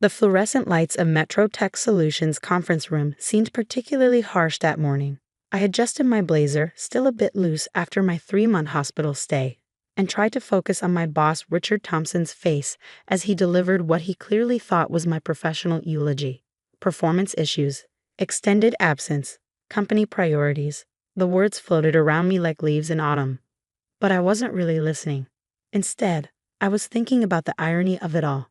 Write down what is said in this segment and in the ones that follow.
The fluorescent lights of Metro Tech Solutions' conference room seemed particularly harsh that morning. I adjusted my blazer, still a bit loose after my 3-month hospital stay, and tried to focus on my boss Richard Thompson's face as he delivered what he clearly thought was my professional eulogy. Performance issues, extended absence, company priorities. The words floated around me like leaves in autumn. But I wasn't really listening. Instead, I was thinking about the irony of it all.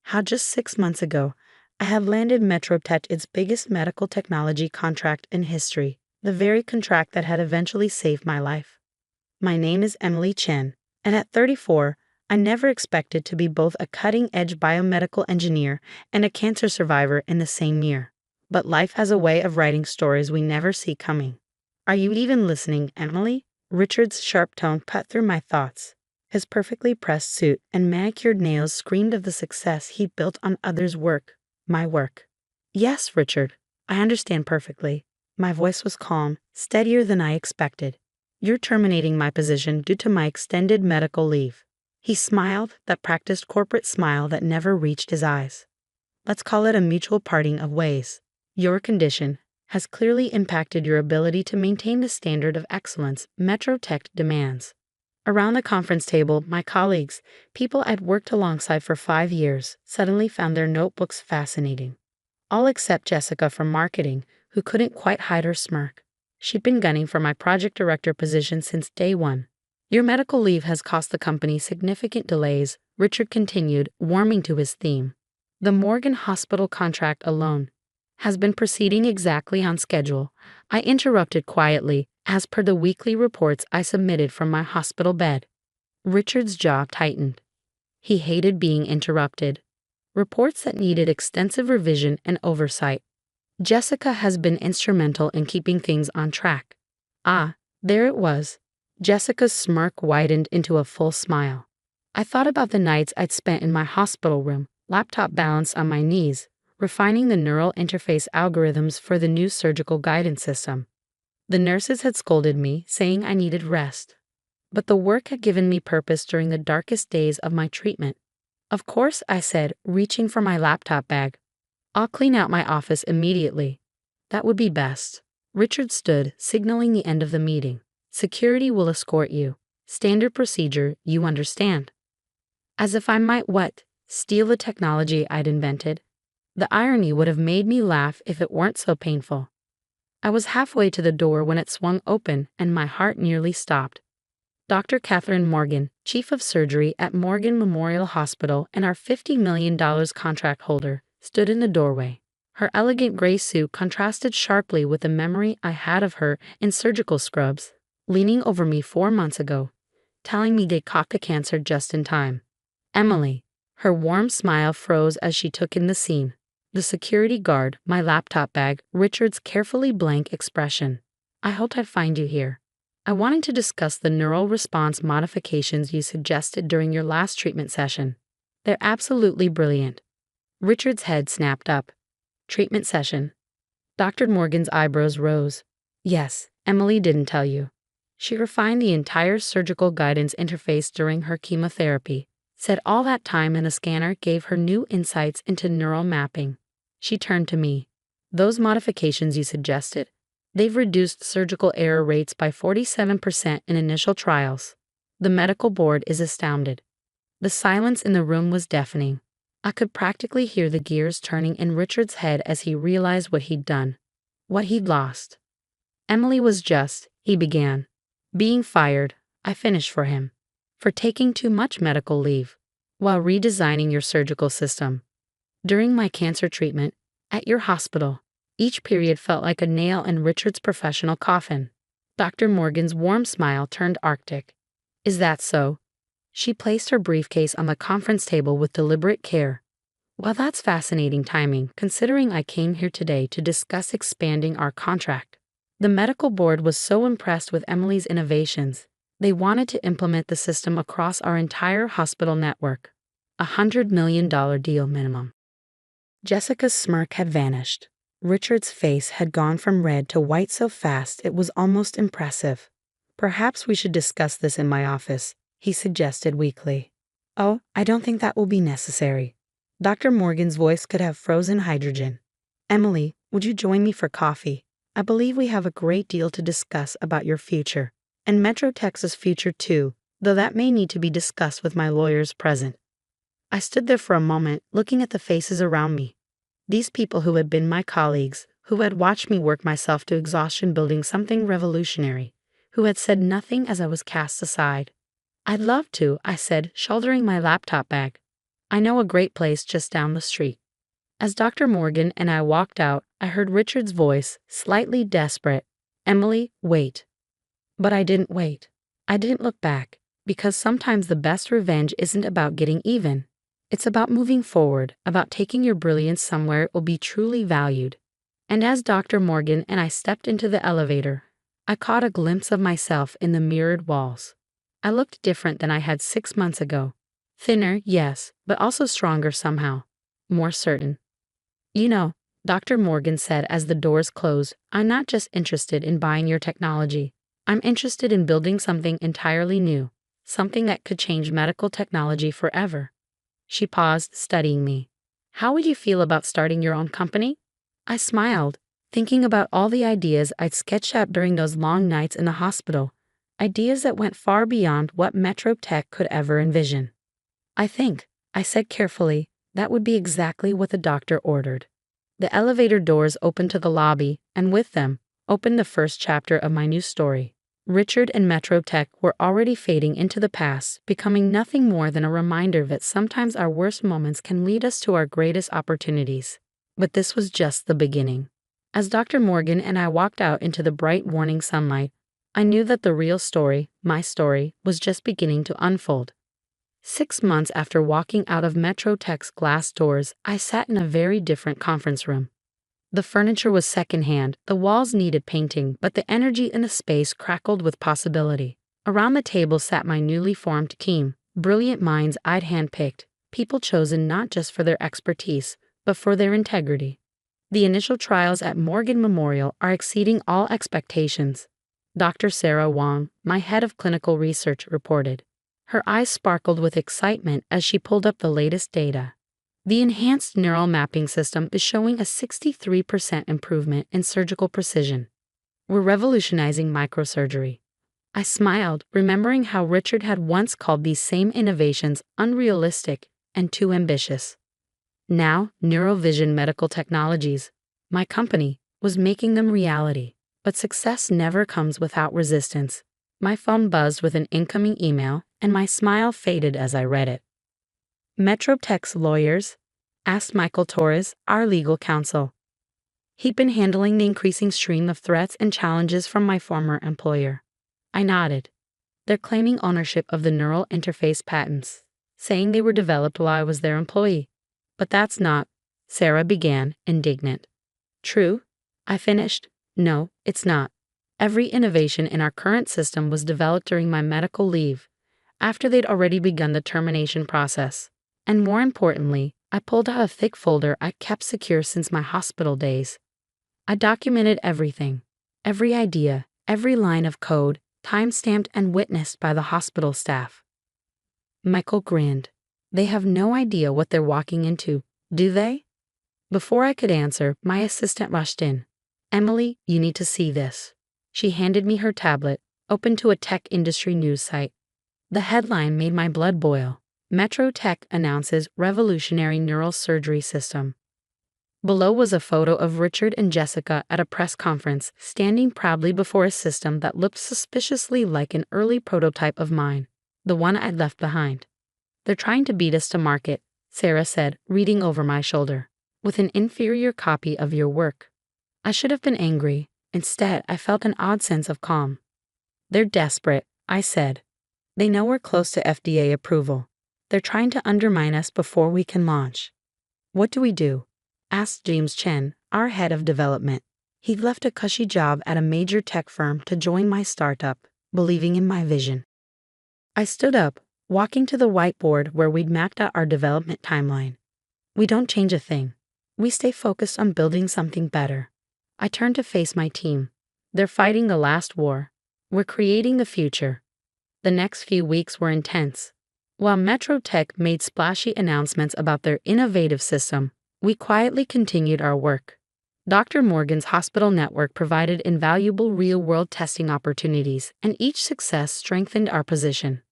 How just 6 months ago, I had landed Metrotech its biggest medical technology contract in history, the very contract that had eventually saved my life. My name is Emily Chen, and at 34, I never expected to be both a cutting-edge biomedical engineer and a cancer survivor in the same year. But life has a way of writing stories we never see coming. Are you even listening, Emily? Richard's sharp tone cut through my thoughts. His perfectly pressed suit and manicured nails screamed of the success he'd built on others' work, my work. Yes, Richard, I understand perfectly. My voice was calm, steadier than I expected. You're terminating my position due to my extended medical leave. He smiled, that practiced corporate smile that never reached his eyes. Let's call it a mutual parting of ways. Your condition has clearly impacted your ability to maintain the standard of excellence Metrotech demands. Around the conference table, my colleagues, people I'd worked alongside for 5 years, suddenly found their notebooks fascinating. All except Jessica from marketing, who couldn't quite hide her smirk. She'd been gunning for my project director position since day one. Your medical leave has cost the company significant delays, Richard continued, warming to his theme. The Morgan Hospital contract alone has been proceeding exactly on schedule. I interrupted quietly, as per the weekly reports I submitted from my hospital bed. Richard's jaw tightened. He hated being interrupted. Reports that needed extensive revision and oversight. Jessica has been instrumental in keeping things on track. Ah, there it was. Jessica's smirk widened into a full smile. I thought about the nights I'd spent in my hospital room, laptop balanced on my knees, refining the neural interface algorithms for the new surgical guidance system. The nurses had scolded me, saying I needed rest. But the work had given me purpose during the darkest days of my treatment. Of course, I said, reaching for my laptop bag. I'll clean out my office immediately. That would be best. Richard stood, signaling the end of the meeting. Security will escort you. Standard procedure, you understand. As if I might what? Steal the technology I'd invented? The irony would have made me laugh if it weren't so painful. I was halfway to the door when it swung open and my heart nearly stopped. Dr. Catherine Morgan, Chief of Surgery at Morgan Memorial Hospital and our $50 million contract holder, stood in the doorway. Her elegant gray suit contrasted sharply with the memory I had of her in surgical scrubs, leaning over me 4 months ago, telling me they'd caught the cancer just in time. Emily. Her warm smile froze as she took in the scene. The security guard, my laptop bag, Richard's carefully blank expression. I hoped I'd find you here. I wanted to discuss the neural response modifications you suggested during your last treatment session. They're absolutely brilliant. Richard's head snapped up. Treatment session. Dr. Morgan's eyebrows rose. Yes, Emily didn't tell you. She refined the entire surgical guidance interface during her chemotherapy. Said all that time in a scanner gave her new insights into neural mapping. She turned to me. Those modifications you suggested, they've reduced surgical error rates by 47% in initial trials. The medical board is astounded. The silence in the room was deafening. I could practically hear the gears turning in Richard's head as he realized what he'd done, what he'd lost. Emily was just, he began, being fired. I finished for him. For taking too much medical leave, while redesigning your surgical system. During my cancer treatment, at your hospital, each period felt like a nail in Richard's professional coffin. Dr. Morgan's warm smile turned arctic. Is that so? She placed her briefcase on the conference table with deliberate care. Well, that's fascinating timing, considering I came here today to discuss expanding our contract. The medical board was so impressed with Emily's innovations. They wanted to implement the system across our entire hospital network. $100 million deal minimum. Jessica's smirk had vanished. Richard's face had gone from red to white so fast it was almost impressive. Perhaps we should discuss this in my office, he suggested weakly. Oh, I don't think that will be necessary. Dr. Morgan's voice could have frozen hydrogen. Emily, would you join me for coffee? I believe we have a great deal to discuss about your future, and Metro Tech's future too, though that may need to be discussed with my lawyers present. I stood there for a moment, looking at the faces around me. These people who had been my colleagues, who had watched me work myself to exhaustion building something revolutionary, who had said nothing as I was cast aside. I'd love to, I said, shouldering my laptop bag. I know a great place just down the street. As Dr. Morgan and I walked out, I heard Richard's voice, slightly desperate. Emily, wait. But I didn't wait. I didn't look back, because sometimes the best revenge isn't about getting even. It's about moving forward, about taking your brilliance somewhere it will be truly valued. And as Dr. Morgan and I stepped into the elevator, I caught a glimpse of myself in the mirrored walls. I looked different than I had 6 months ago. Thinner, yes, but also stronger somehow. More certain. You know, Dr. Morgan said as the doors closed, I'm not just interested in buying your technology. I'm interested in building something entirely new, something that could change medical technology forever. She paused, studying me. How would you feel about starting your own company? I smiled, thinking about all the ideas I'd sketched out during those long nights in the hospital, ideas that went far beyond what Metro Tech could ever envision. I think, I said carefully, that would be exactly what the doctor ordered. The elevator doors opened to the lobby, and with them, opened the first chapter of my new story. Richard and Metro Tech were already fading into the past, becoming nothing more than a reminder that sometimes our worst moments can lead us to our greatest opportunities. But this was just the beginning. As Dr. Morgan and I walked out into the bright morning sunlight, I knew that the real story, my story, was just beginning to unfold. 6 months after walking out of Metro Tech's glass doors, I sat in a very different conference room. The furniture was secondhand, the walls needed painting, but the energy in the space crackled with possibility. Around the table sat my newly formed team, brilliant minds I'd handpicked, people chosen not just for their expertise, but for their integrity. The initial trials at Morgan Memorial are exceeding all expectations. Dr. Sarah Wong, my head of clinical research, reported. Her eyes sparkled with excitement as she pulled up the latest data. The enhanced neural mapping system is showing a 63% improvement in surgical precision. We're revolutionizing microsurgery. I smiled, remembering how Richard had once called these same innovations unrealistic and too ambitious. Now, Neurovision Medical Technologies, my company, was making them reality. But success never comes without resistance. My phone buzzed with an incoming email, and my smile faded as I read it. Metro Tech's lawyers? Asked Michael Torres, our legal counsel. He'd been handling the increasing stream of threats and challenges from my former employer. I nodded. They're claiming ownership of the neural interface patents, saying they were developed while I was their employee. But that's not, Sarah began, indignant. True? I finished. No, it's not. Every innovation in our current system was developed during my medical leave, after they'd already begun the termination process. And more importantly, I pulled out a thick folder I kept secure since my hospital days. I documented everything, every idea, every line of code, time-stamped and witnessed by the hospital staff. Michael grinned. They have no idea what they're walking into, do they? Before I could answer, my assistant rushed in. Emily, you need to see this. She handed me her tablet, open to a tech industry news site. The headline made my blood boil. Metro Tech announces revolutionary neural surgery system. Below was a photo of Richard and Jessica at a press conference, standing proudly before a system that looked suspiciously like an early prototype of mine, the one I'd left behind. They're trying to beat us to market, Sarah said, reading over my shoulder, with an inferior copy of your work. I should have been angry. Instead, I felt an odd sense of calm. They're desperate, I said. They know we're close to FDA approval. They're trying to undermine us before we can launch. What do we do? Asked James Chen, our head of development. He'd left a cushy job at a major tech firm to join my startup, believing in my vision. I stood up, walking to the whiteboard where we'd mapped out our development timeline. We don't change a thing. We stay focused on building something better. I turned to face my team. They're fighting the last war. We're creating the future. The next few weeks were intense. While Metro Tech made splashy announcements about their innovative system, we quietly continued our work. Dr. Morgan's hospital network provided invaluable real-world testing opportunities, and each success strengthened our position.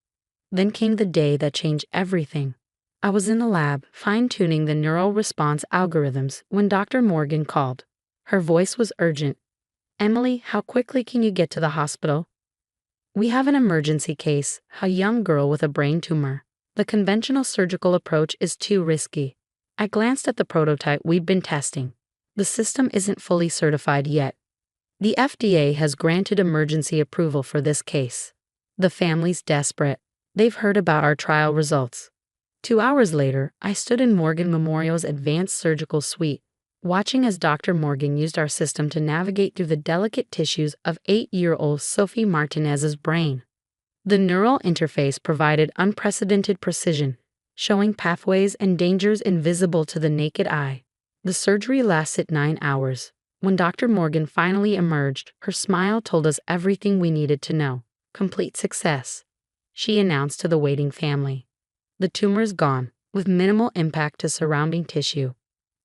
Then came the day that changed everything. I was in the lab, fine-tuning the neural response algorithms, when Dr. Morgan called. Her voice was urgent. "Emily, how quickly can you get to the hospital? We have an emergency case, a young girl with a brain tumor. The conventional surgical approach is too risky." I glanced at the prototype we'd been testing. The system isn't fully certified yet. The FDA has granted emergency approval for this case. The family's desperate. They've heard about our trial results. 2 hours later, I stood in Morgan Memorial's advanced surgical suite, watching as Dr. Morgan used our system to navigate through the delicate tissues of 8-year-old Sophie Martinez's brain. The neural interface provided unprecedented precision, showing pathways and dangers invisible to the naked eye. The surgery lasted 9 hours. When Dr. Morgan finally emerged, her smile told us everything we needed to know. "Complete success," she announced to the waiting family. "The tumor's gone, with minimal impact to surrounding tissue."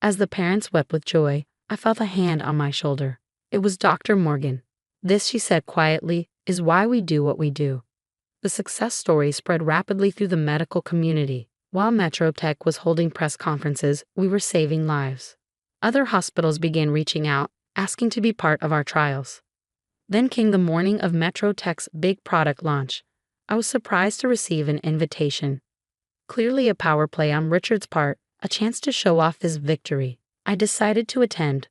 As the parents wept with joy, I felt a hand on my shoulder. It was Dr. Morgan. "This," she said quietly, "is why we do what we do." The success story spread rapidly through the medical community. While Metro Tech was holding press conferences, we were saving lives. Other hospitals began reaching out, asking to be part of our trials. Then came the morning of Metro Tech's big product launch. I was surprised to receive an invitation. Clearly a power play on Richard's part, a chance to show off his victory. I decided to attend.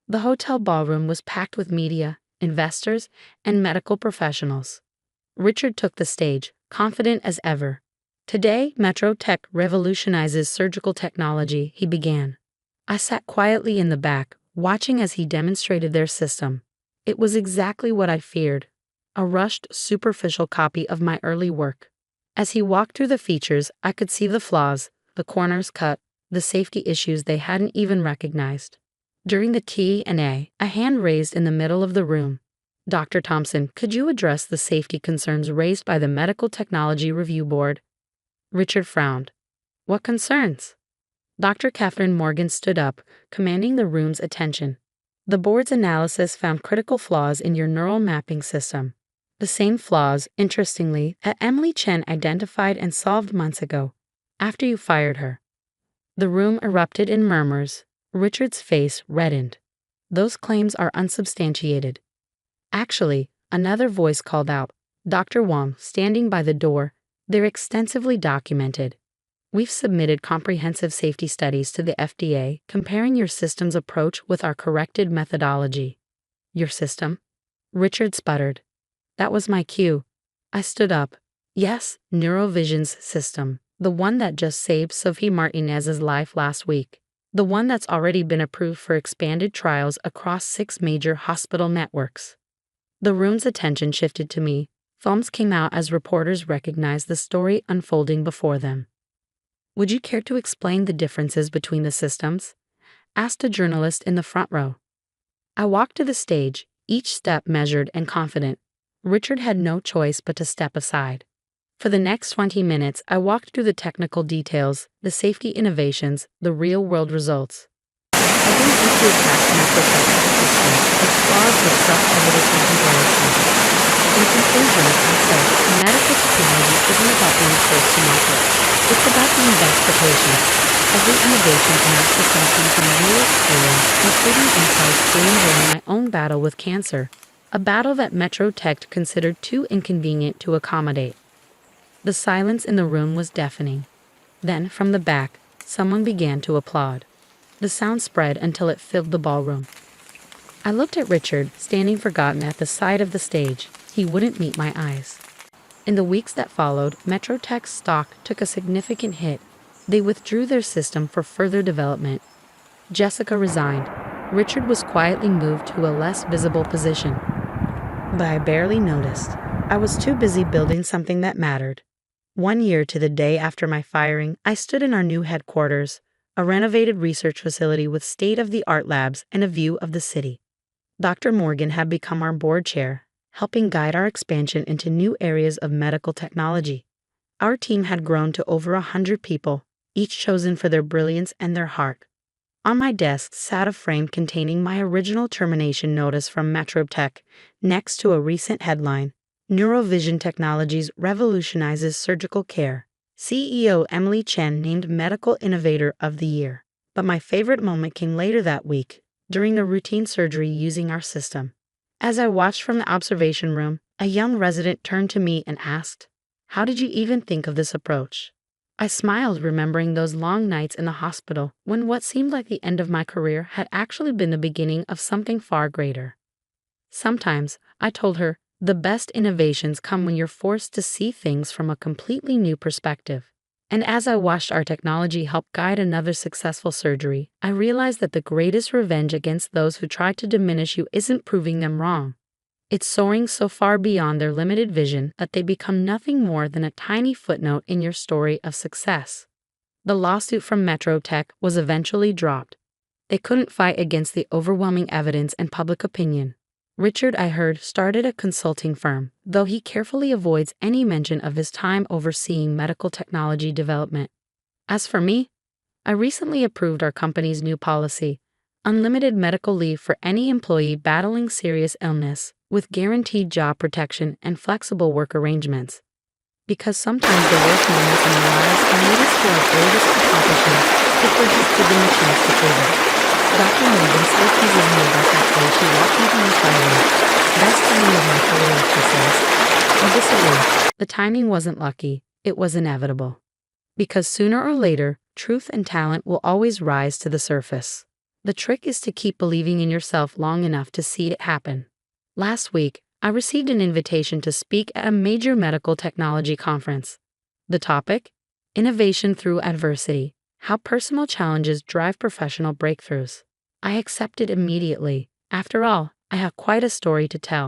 The hotel ballroom was packed with media, investors, and medical professionals. Richard took the stage, confident as ever. "Today, Metro Tech revolutionizes surgical technology," he began. I sat quietly in the back, watching as he demonstrated their system. It was exactly what I feared, a rushed, superficial copy of my early work. As he walked through the features, I could see the flaws, the corners cut, the safety issues they hadn't even recognized. During the Q&A, a hand raised in the middle of the room. "Dr. Thompson, could you address the safety concerns raised by the Medical Technology Review Board?" Richard frowned. "What concerns?" Dr. Catherine Morgan stood up, commanding the room's attention. "The board's analysis found critical flaws in your neural mapping system. The same flaws, interestingly, that Emily Chen identified and solved months ago, after you fired her." The room erupted in murmurs. Richard's face reddened. "Those claims are unsubstantiated." "Actually," another voice called out, Dr. Wong, standing by the door, "they're extensively documented. We've submitted comprehensive safety studies to the FDA comparing your system's approach with our corrected methodology." "Your system?" Richard sputtered. That was my cue. I stood up. "Yes, Neurovision's system, the one that just saved Sophie Martinez's life last week. The one that's already been approved for expanded trials across 6 major hospital networks." The room's attention shifted to me. Thumbs came out as reporters recognized the story unfolding before them. "Would you care to explain the differences between the systems?" asked a journalist in the front row. I walked to the stage, each step measured and confident. Richard had no choice but to step aside. For the next 20 minutes, I walked through the technical details, the safety innovations, the real-world results. I didn't need to attack Metro Tech's system, its flaws were self-evident in comparison. In conclusion, I said, medical technology isn't about being first to market. It's about the investigation. Every innovation connects to something from real experience, including insights gained during my own battle with cancer, a battle that Metro Tech considered too inconvenient to accommodate. The silence in the room was deafening. Then, from the back, someone began to applaud. The sound spread until it filled the ballroom. I looked at Richard, standing forgotten at the side of the stage. He wouldn't meet my eyes. In the weeks that followed, Metro Tech's stock took a significant hit. They withdrew their system for further development. Jessica resigned. Richard was quietly moved to a less visible position. But I barely noticed. I was too busy building something that mattered. 1 year to the day after my firing, I stood in our new headquarters, a renovated research facility with state-of-the-art labs and a view of the city. Dr. Morgan had become our board chair, helping guide our expansion into new areas of medical technology. Our team had grown to over 100 people, each chosen for their brilliance and their heart. On my desk sat a frame containing my original termination notice from MetroTech, next to a recent headline: Neurovision Technologies Revolutionizes Surgical Care. CEO Emily Chen named Medical Innovator of the Year. But my favorite moment came later that week, during a routine surgery using our system. As I watched from the observation room, a young resident turned to me and asked, "How did you even think of this approach?" I smiled, remembering those long nights in the hospital when what seemed like the end of my career had actually been the beginning of something far greater. Sometimes, I told her, the best innovations come when you're forced to see things from a completely new perspective. And as I watched our technology help guide another successful surgery, I realized that the greatest revenge against those who try to diminish you isn't proving them wrong. It's soaring so far beyond their limited vision that they become nothing more than a tiny footnote in your story of success. The lawsuit from MetroTech was eventually dropped. They couldn't fight against the overwhelming evidence and public opinion. Richard, I heard, started a consulting firm, though he carefully avoids any mention of his time overseeing medical technology development. As for me, I recently approved our company's new policy: unlimited medical leave for any employee battling serious illness, with guaranteed job protection and flexible work arrangements. Because sometimes the worst moments in our lives can lead us to our greatest accomplishments if we're just given the chance to prove it. Dr. Morgan still teases me about that day she walked into my silence. Best timing of my career, she says. I disagree. The timing wasn't lucky, it was inevitable. Because sooner or later, truth and talent will always rise to the surface. The trick is to keep believing in yourself long enough to see it happen. Last week, I received an invitation to speak at a major medical technology conference. The topic? Innovation through adversity: how personal challenges drive professional breakthroughs. I accepted immediately. After all, I have quite a story to tell.